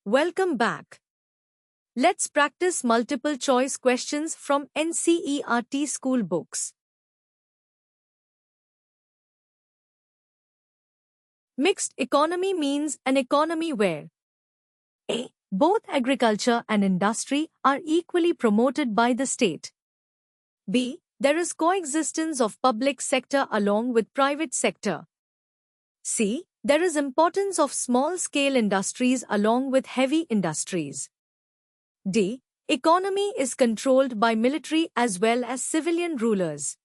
Welcome back. Let's practice multiple choice questions from NCERT school books. Mixed economy means an economy where A. Both agriculture and industry are equally promoted by the state. B. There is coexistence of public sector along with private sector. C. There is importance of small-scale industries along with heavy industries. D. Economy is controlled by military as well as civilian rulers.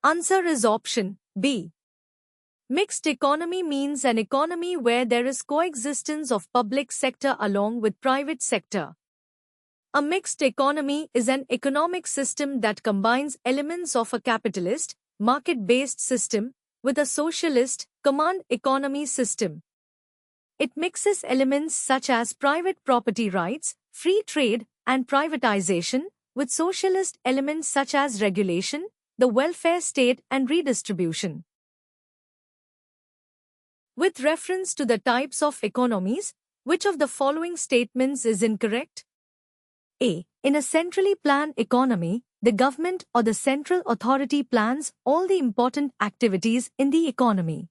Answer is option B. Mixed economy means an economy where there is coexistence of public sector along with private sector. A mixed economy is an economic system that combines elements of a capitalist, market-based system with a socialist, command economy system. It mixes elements such as private property rights, free trade, and privatization with socialist elements such as regulation, the welfare state, and redistribution. With reference to the types of economies, which of the following statements is incorrect? A. In a centrally planned economy, the government or the central authority plans all the important activities in the economy.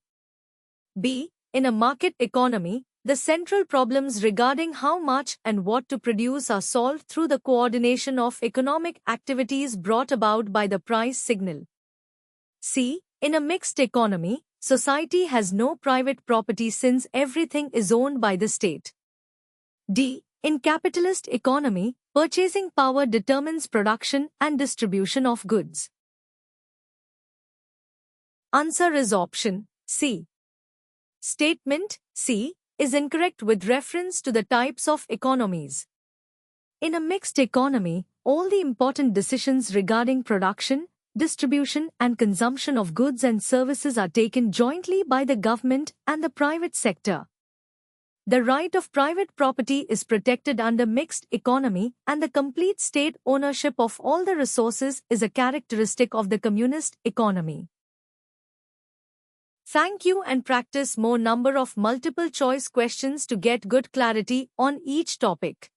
B. In a market economy, the central problems regarding how much and what to produce are solved through the coordination of economic activities brought about by the price signal. C. In a mixed economy, society has no private property since everything is owned by the state. D. In capitalist economy, purchasing power determines production and distribution of goods. Answer is option C. Statement C is incorrect with reference to the types of economies. In a mixed economy, all the important decisions regarding production, distribution, and consumption of goods and services are taken jointly by the government and the private sector. The right of private property is protected under mixed economy, and the complete state ownership of all the resources is a characteristic of the communist economy. Thank you, and practice more number of multiple choice questions to get good clarity on each topic.